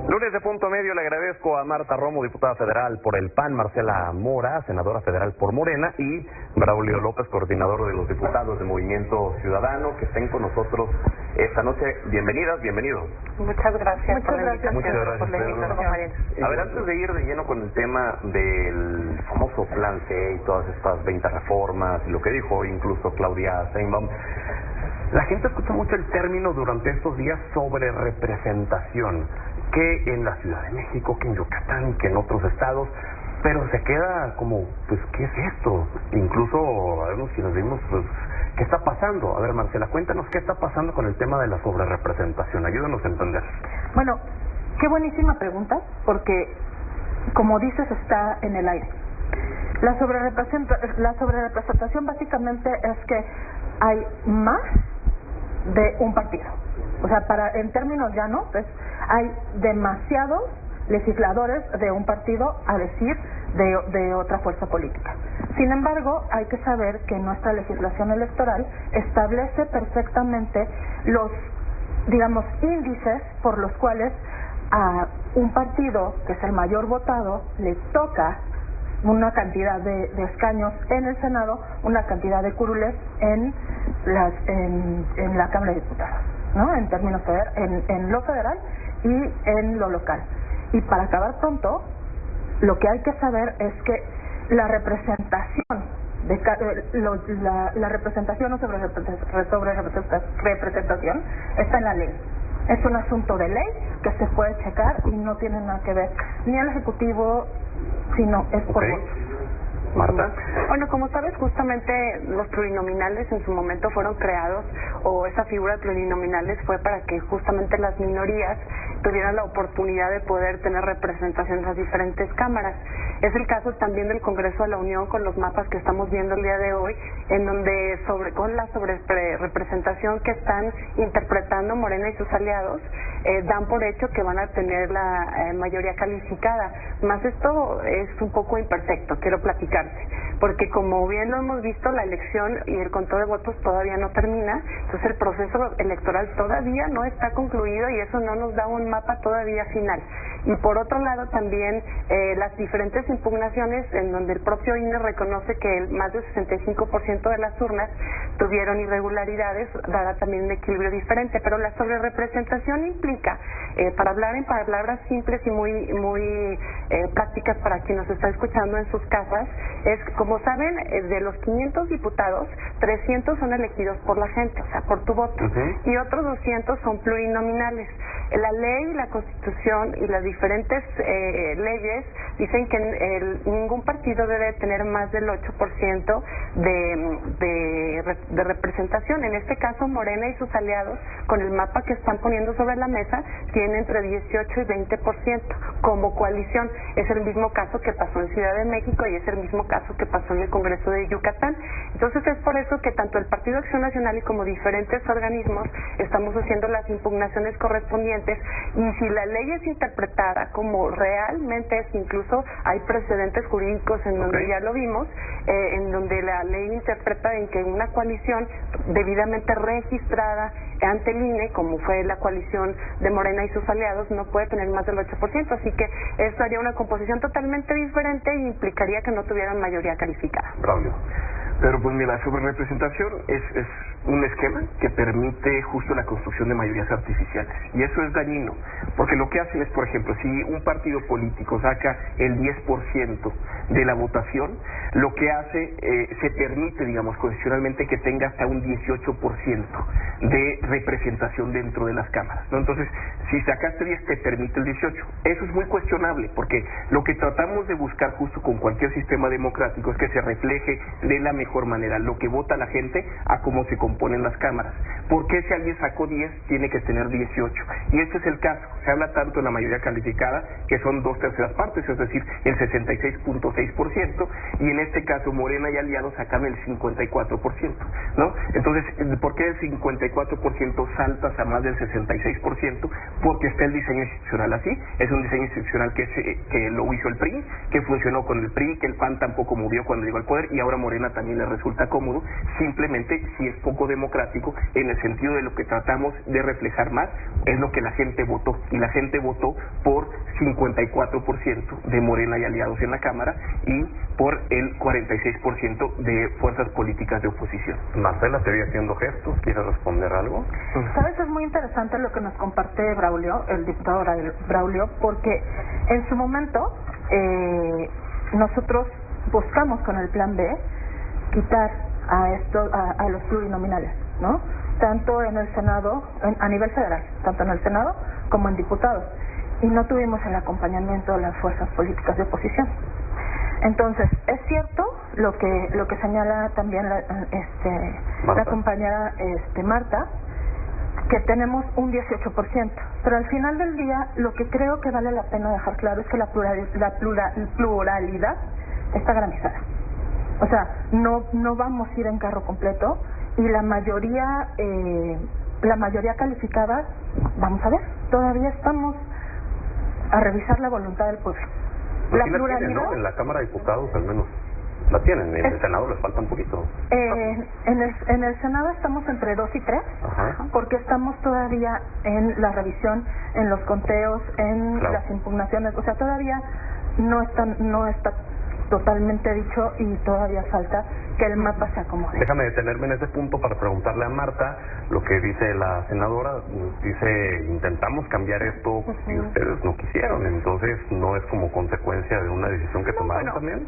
Lunes de Punto Medio, le agradezco a Marta Romo, diputada federal por el PAN, Marcela Mora, senadora federal por Morena, y Braulio López, coordinador de los diputados de Movimiento Ciudadano, que estén con nosotros esta noche. Bienvenidas, bienvenidos. Muchas gracias. Muchas gracias por la invitación. A ver, antes de ir de lleno con el tema del famoso Plan C y todas estas 20 reformas, y lo que dijo incluso Claudia Sheinbaum, la gente escucha mucho el término durante estos días sobre representación, que en la Ciudad de México, que en Yucatán, que en otros estados, pero se queda como, pues, ¿qué es esto? Incluso, a ver si nos dimos, pues, ¿qué está pasando? A ver, Marcela, cuéntanos qué está pasando con el tema de la sobrerepresentación, ayúdanos a entender. Bueno, qué buenísima pregunta, porque, como dices, está en el aire. La sobrerepresentación básicamente es que hay más de un partido. O sea, en términos llanos, pues, hay demasiados legisladores de un partido a decir de otra fuerza política. Sin embargo, hay que saber que nuestra legislación electoral establece perfectamente los, digamos, índices por los cuales a un partido que es el mayor votado le toca una cantidad de escaños en el Senado, una cantidad de curules en la Cámara de Diputados, ¿no? En términos en lo federal y en lo local. Y para acabar pronto, lo que hay que saber es que la representación la representación o representación está en la ley. Es un asunto de ley que se puede checar y no tiene nada que ver ni al Ejecutivo, sino es por votos. Marta. Bueno, como sabes, justamente los plurinominales en su momento fueron creados, o esa figura de plurinominales fue para que justamente las minorías tuvieran la oportunidad de poder tener representación en las diferentes cámaras. Es el caso también del Congreso de la Unión con los mapas que estamos viendo el día de hoy, en donde con la representación que están interpretando Morena y sus aliados, dan por hecho que van a tener la mayoría calificada. Más esto es un poco imperfecto, quiero platicarte, porque como bien lo hemos visto, la elección y el conteo de votos todavía no termina, entonces el proceso electoral todavía no está concluido y eso no nos da un mapa todavía final. Y por otro lado también las diferentes impugnaciones en donde el propio INE reconoce que más del 65% de las urnas tuvieron irregularidades, dará también un equilibrio diferente, pero la sobrerepresentación implica, para hablar en palabras simples y muy prácticas para quien nos está escuchando en sus casas, es, como saben, de los 500 diputados, 300 son elegidos por la gente, o sea, por tu voto, y otros 200 son plurinominales. La ley, la Constitución y las diferentes leyes dicen que ningún partido debe tener más del 8% de representación. En este caso, Morena y sus aliados, con el mapa que están poniendo sobre la mesa, tienen entre 18 y 20% como coalición. Es el mismo caso que pasó en Ciudad de México y es el mismo caso que pasó en el Congreso de Yucatán. Entonces es por eso que tanto el Partido Acción Nacional y como diferentes organismos estamos haciendo las impugnaciones correspondientes, y si la ley es interpretada como realmente es, incluso hay precedentes jurídicos en donde ya lo vimos, en donde la ley interpreta en que una coalición debidamente registrada ante el INE, como fue la coalición de Morena y sus aliados, no puede tener más del 8%, así que esto haría una composición totalmente diferente y implicaría que no tuvieran mayoría calificada. Braulio. Pero pues mira, la sobrerepresentación es un esquema que permite justo la construcción de mayorías artificiales, y eso es dañino, porque lo que hacen es, por ejemplo, si un partido político saca el 10% de la votación, lo que hace, se permite, digamos, constitucionalmente que tenga hasta un 18% de representación dentro de las cámaras, ¿no? Entonces, si sacaste 10, te permite el 18. Eso es muy cuestionable, porque lo que tratamos de buscar justo con cualquier sistema democrático es que se refleje de la mejor manera lo que vota la gente a cómo se componen las cámaras. ¿Por qué si alguien sacó 10 tiene que tener 18? Y este es el caso. Se habla tanto de la mayoría calificada, que son 2/3 partes, es decir, el 66.6%, y en este caso Morena y aliados sacan el 54%, ¿no? Entonces, ¿por qué el 54% saltas a más del 66%? Porque está el diseño institucional así. Es un diseño institucional que lo hizo el PRI, que funcionó con el PRI, que el PAN tampoco movió cuando llegó al poder, y ahora Morena también les resulta cómodo, simplemente si es poco democrático en el sentido de lo que tratamos de reflejar más es lo que la gente votó, y la gente votó por 54% de Morena y aliados en la Cámara y por el 46% de fuerzas políticas de oposición. Marcela te vi haciendo gestos, ¿quieres responder algo? Sabes, es muy interesante lo que nos comparte Braulio, el diputado Braulio, porque en su momento nosotros buscamos con el plan B quitar a los plurinominales, ¿no? Tanto en el Senado, a nivel federal, tanto en el Senado como en diputados, y no tuvimos el acompañamiento de las fuerzas políticas de oposición. Entonces, es cierto lo que señala también la compañera Marta, que tenemos un 18%, pero al final del día lo que creo que vale la pena dejar claro es que la pluralidad está garantizada. O sea, no vamos a ir en carro completo, y la mayoría calificada, vamos a ver, todavía estamos a revisar la voluntad del pueblo. La pluralidad tienen, ¿no? En la Cámara de Diputados al menos la tienen, en el Senado les falta un poquito. En el Senado estamos entre 2 y 3, porque estamos todavía en la revisión, en los conteos, en las impugnaciones, o sea, todavía no está totalmente dicho y todavía falta que el mapa se acomode. Déjame detenerme en ese punto para preguntarle a Marta lo que dice la senadora. Dice, intentamos cambiar esto y ustedes no quisieron, entonces no es como consecuencia de una decisión que tomaron también.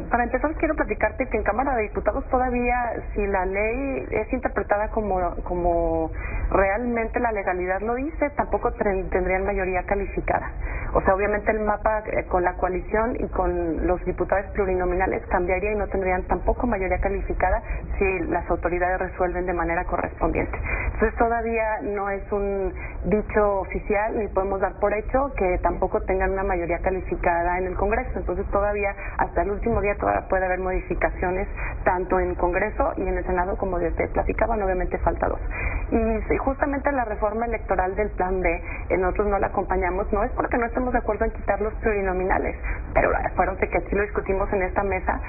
Para empezar, quiero platicarte que en Cámara de Diputados todavía, si la ley es interpretada como realmente la legalidad lo dice, tampoco tendrían mayoría calificada. O sea, obviamente el mapa con la coalición y con los diputados plurinominales cambiaría y no tendrían tampoco mayoría calificada si las autoridades resuelven de manera correspondiente. Entonces todavía no es un dicho oficial ni podemos dar por hecho que tampoco tengan una mayoría calificada en el Congreso. Entonces todavía hasta el último día todavía puede haber modificaciones tanto en Congreso y en el Senado, como te platicaban, obviamente falta 2. Y justamente la reforma electoral del Plan B, nosotros no la acompañamos, no es porque no estemos de acuerdo en quitar los plurinominales, pero acuérdense que aquí lo discutimos en esta mesa,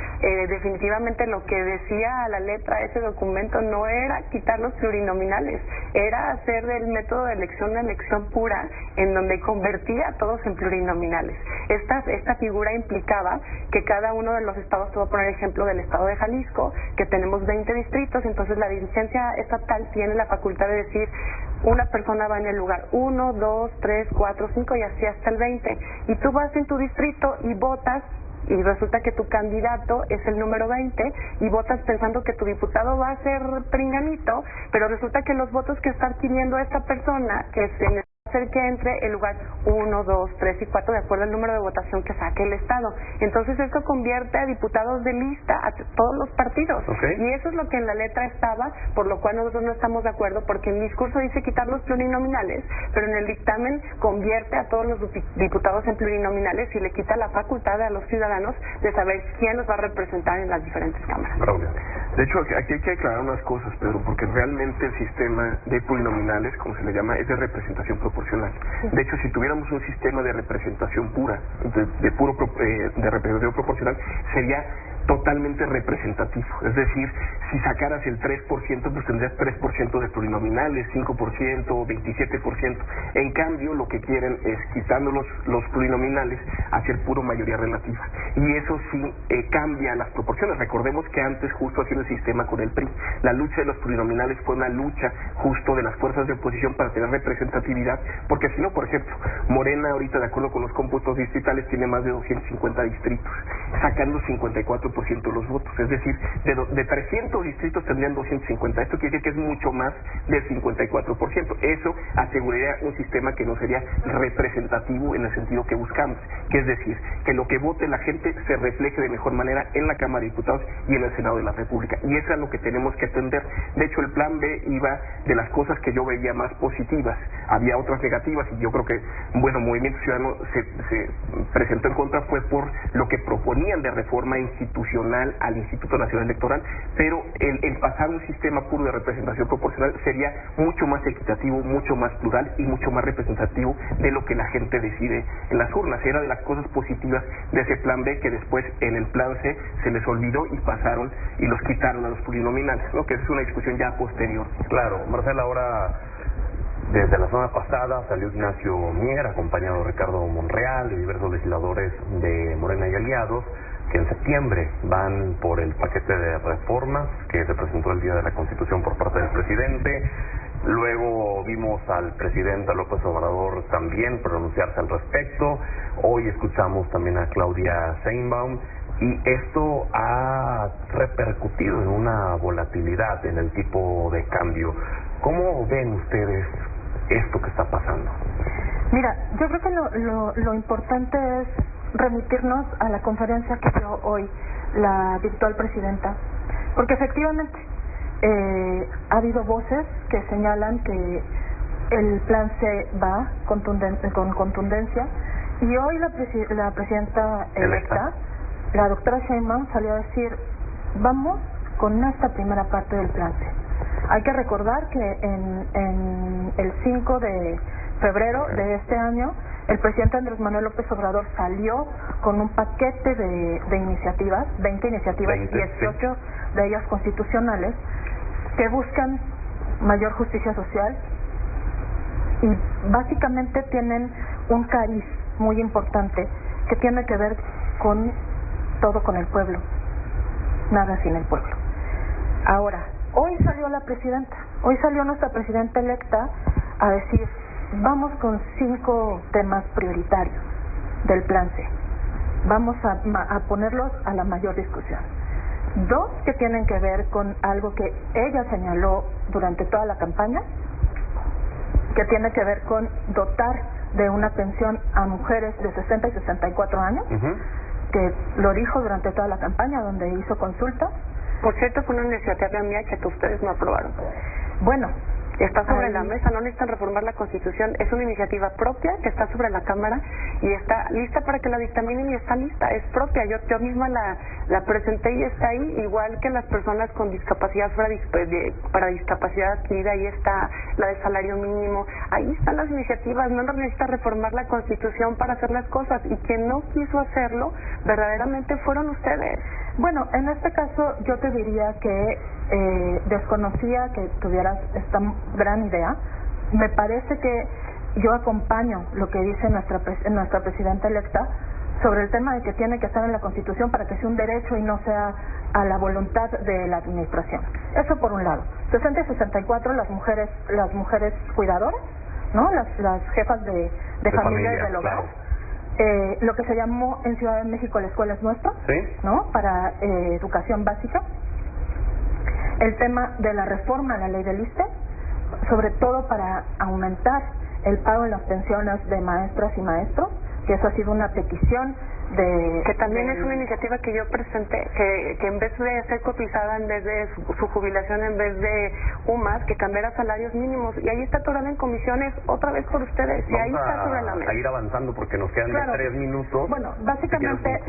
definitivamente lo que decía a la letra ese documento no era quitar los plurinominales, era hacer del método de elección una elección pura en donde convertía a todos en plurinominales. Esta figura implicaba que cada uno de los estados, te voy a poner ejemplo del estado de Jalisco, que tenemos 20 distritos, entonces la dirigencia estatal tiene la facultad de decir una persona va en el lugar 1, 2, 3, 4, 5 y así hasta el 20, y tú vas en tu distrito y votas y resulta que tu candidato es el número 20 y votas pensando que tu diputado va a ser pringanito, pero resulta que los votos que está adquiriendo esta persona, que se necesita hacer que entre el lugar 1, 2, 3 y 4 de acuerdo al número de votación que saque el Estado. Entonces esto convierte a diputados de lista a todos los partidos. Y eso es lo que en la letra estaba, por lo cual nosotros no estamos de acuerdo, porque en el discurso dice quitar los plurinominales, pero en el dictamen convierte a todos los diputados en plurinominales y le quita la facultad a los ciudadanos de saber quién los va a representar en las diferentes cámaras. De hecho, aquí hay que aclarar unas cosas, Pedro, porque realmente el sistema de plurinominales, como se le llama, es de representación proporcional. De hecho, si tuviéramos un sistema de representación pura, de representación proporcional, sería totalmente representativo. Es decir, si sacaras el 3%, pues tendrías 3% de plurinominales, 5%, 27%. En cambio, lo que quieren es, quitando los plurinominales, hacer puro mayoría relativa. Y eso sí cambia las proporciones. Recordemos que antes, justo así el sistema con el PRI, la lucha de los plurinominales fue una lucha justo de las fuerzas de oposición para tener representatividad, porque si no, por ejemplo, Morena ahorita, de acuerdo con los cómputos distritales, tiene más de 250 distritos, sacando 54% de los votos, es decir, de 300 distritos tendrían 250. Esto quiere decir que es mucho más del 54%. Eso aseguraría un sistema que no sería representativo en el sentido que buscamos, que es decir, que lo que vote la gente se refleje de mejor manera en la Cámara de Diputados y en el Senado de la República, y eso es lo que tenemos que atender. De hecho, el Plan B iba de las cosas que yo veía más positivas, había otras negativas, y yo creo que, Movimiento Ciudadano se presentó en contra fue por lo que proponían de reforma institucional constitucional al Instituto Nacional Electoral, pero el pasar un sistema puro de representación proporcional sería mucho más equitativo, mucho más plural y mucho más representativo de lo que la gente decide en las urnas. Era de las cosas positivas de ese plan B que después en el plan C se les olvidó y pasaron y los quitaron a los plurinominales, ¿no? Que es una discusión ya posterior. Claro, Marcela, ahora desde la semana pasada salió Ignacio Mier, acompañado de Ricardo Monreal, de diversos legisladores de Morena y aliados, que en septiembre van por el paquete de reformas que se presentó el día de la Constitución por parte del presidente. Luego vimos al presidente López Obrador también pronunciarse al respecto. Hoy escuchamos también a Claudia Sheinbaum y esto ha repercutido en una volatilidad en el tipo de cambio. ¿Cómo ven ustedes esto que está pasando? Mira, yo creo que lo importante es remitirnos a la conferencia que dio hoy la virtual presidenta, porque efectivamente ha habido voces que señalan que el plan C va con contundencia, y hoy la presidenta electa, la doctora Sheinbaum, salió a decir: vamos con esta primera parte del plan C. Hay que recordar que en el 5 de febrero de este año, el presidente Andrés Manuel López Obrador salió con un paquete de iniciativas, 20 iniciativas, 18 de ellas constitucionales, que buscan mayor justicia social y básicamente tienen un cariz muy importante que tiene que ver con todo con el pueblo, nada sin el pueblo. Ahora, hoy salió nuestra presidenta electa a decir: vamos con 5 temas prioritarios del plan C, vamos a ponerlos a la mayor discusión. 2 que tienen que ver con algo que ella señaló durante toda la campaña, que tiene que ver con dotar de una pensión a mujeres de 60 y 64 años, que lo dijo durante toda la campaña, donde hizo consulta. Por cierto, fue una iniciativa mía que ustedes no aprobaron. Bueno, está sobre la mesa, no necesitan reformar la Constitución, es una iniciativa propia que está sobre la Cámara y está lista para que la dictaminen, y está lista, es propia. Yo misma la presenté y está ahí, igual que las personas con discapacidad para discapacidad adquirida. Ahí está la de salario mínimo, ahí están las iniciativas. No necesita reformar la Constitución para hacer las cosas, y quien no quiso hacerlo verdaderamente fueron ustedes. Bueno, en este caso yo te diría que desconocía que tuvieras esta gran idea. Me parece que yo acompaño lo que dice nuestra presidenta electa sobre el tema de que tiene que estar en la Constitución para que sea un derecho y no sea a la voluntad de la administración. Eso por un lado. 60 y 64 las mujeres cuidadoras, ¿no? Las jefas de familia y del hogar. Claro. Lo que se llamó en Ciudad de México la escuela es nuestra, ¿sí? ¿No? Para educación básica. El tema de la reforma a la ley del ISSSTE, sobre todo para aumentar el pago en las pensiones de maestras y maestros, que eso ha sido una petición que también es una iniciativa que yo presenté, que en vez de ser cotizada, en vez de su jubilación, en vez de UMAS, que cambiara salarios mínimos, y ahí está atorada en comisiones otra vez por ustedes. Y ahí está sobre la mesa. A ir avanzando porque nos quedan 3 minutos. Bueno, básicamente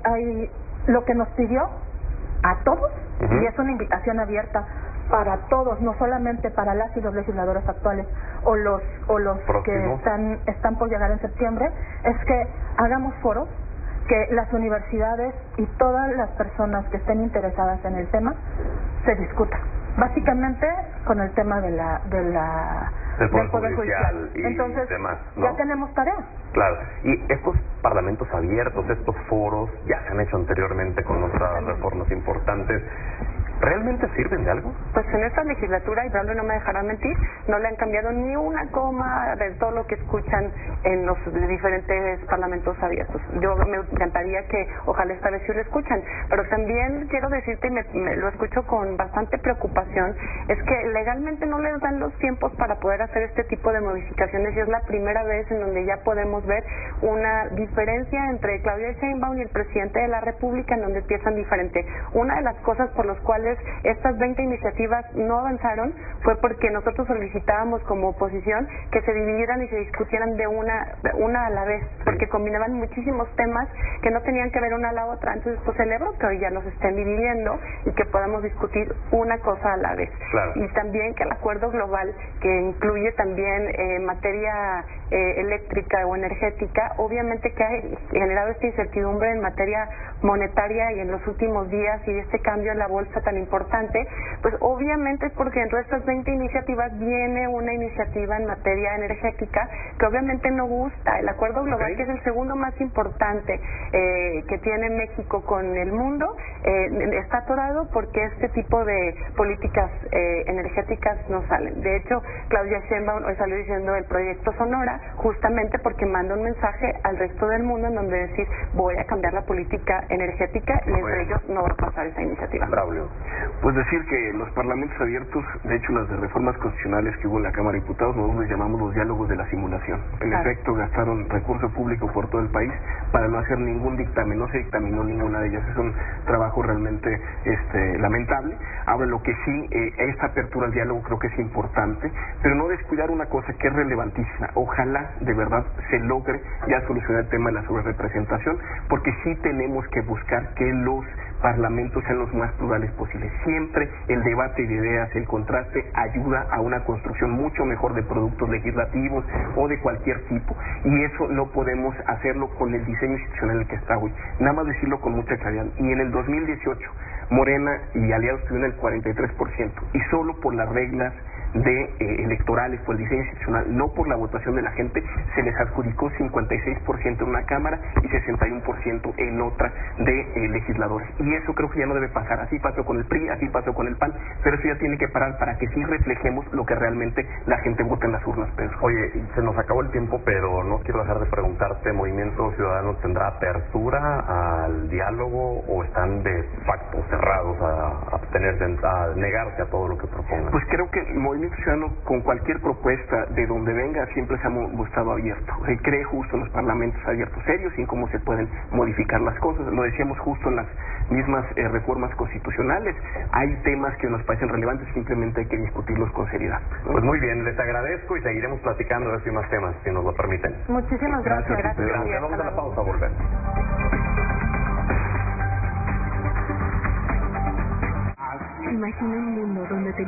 hay lo que nos pidió a todos, y es una invitación abierta para todos, no solamente para las y los legisladores actuales o los que están por llegar en septiembre, es que hagamos foros, que las universidades y todas las personas que estén interesadas en el tema se discutan, básicamente con el tema del Poder Judicial. Y entonces demás, ¿no? Ya tenemos tarea. Claro, y estos parlamentos abiertos, estos foros, ya se han hecho anteriormente con otras reformas importantes. ¿Realmente sirven de algo? Pues en esta legislatura, y Pablo no me dejará mentir, no le han cambiado ni una coma de todo lo que escuchan en los diferentes parlamentos abiertos. Yo me encantaría que ojalá esta vez sí lo escuchan, pero también quiero decirte, y me lo escucho con bastante preocupación, es que legalmente no les dan los tiempos para poder hacer este tipo de modificaciones, y es la primera vez en donde ya podemos ver una diferencia entre Claudia Sheinbaum y el presidente de la República, en donde piensan diferente. Una de las cosas por las cuales cuales estas 20 iniciativas no avanzaron fue porque nosotros solicitábamos como oposición que se dividieran y se discutieran de una a la vez, porque combinaban muchísimos temas que no tenían que ver una a la otra. Entonces, pues celebro que hoy ya los estén dividiendo y que podamos discutir una cosa a la vez. Claro. Y también que el acuerdo global, que incluye también materia eléctrica o energética, obviamente que ha generado esta incertidumbre en materia monetaria y en los últimos días, y este cambio en la bolsa tan importante, pues obviamente es porque dentro de estas 20 iniciativas viene una iniciativa en materia energética que obviamente no gusta. El acuerdo global, que es el segundo más importante que tiene México con el mundo, está atorado porque este tipo de políticas energéticas no salen. De hecho, Claudia Sheinbaum hoy salió diciendo el proyecto Sonora, justamente porque manda un mensaje al resto del mundo en donde decir, voy a cambiar la política energética, y entre ellos no va a pasar esa iniciativa. Braulio. Pues decir que los parlamentos abiertos, de hecho las de reformas constitucionales que hubo en la Cámara de Diputados, nosotros les llamamos los diálogos de la simulación. En efecto, gastaron recurso público por todo el país para no hacer ningún dictamen, no se dictaminó ninguna de ellas. Es un trabajo realmente lamentable. Ahora, lo que sí, esta apertura al diálogo creo que es importante, pero no descuidar una cosa que es relevantísima. Ojalá de verdad se logre ya solucionar el tema de la sobrerepresentación, porque sí tenemos que buscar que los parlamentos sean los más plurales posibles. Siempre el debate de ideas, el contraste, ayuda a una construcción mucho mejor de productos legislativos o de cualquier tipo, y eso no podemos hacerlo con el diseño institucional en el que está hoy. Nada más decirlo con mucha claridad, y en el 2018 Morena y aliados tuvieron el 43%, y solo por las reglas electorales, por el diseño institucional, no por la votación de la gente, se les adjudicó 56% en una cámara y 61% en otra de legisladores. Y eso creo que ya no debe pasar. Así pasó con el PRI, así pasó con el PAN, pero eso ya tiene que parar para que sí reflejemos lo que realmente la gente vota en las urnas, Pedro. Oye, se nos acabó el tiempo, pero no quiero dejar de preguntarte, ¿Movimiento Ciudadano tendrá apertura al diálogo o están de facto cerrados a negarse a todo lo que propongan? Pues creo que Movimiento Ciudadano, con cualquier propuesta de donde venga, siempre se ha mostrado abierto. Cree justo en los parlamentos abiertos, serios, y en cómo se pueden modificar las cosas. Lo decíamos justo en las mismas reformas constitucionales. Hay temas que nos parecen relevantes, simplemente hay que discutirlos con seriedad, ¿no? Pues muy bien, les agradezco y seguiremos platicando de estos más temas, si nos lo permiten. Muchísimas gracias. Gracias. Vamos a la pausa, volver. Imagina un mundo donde te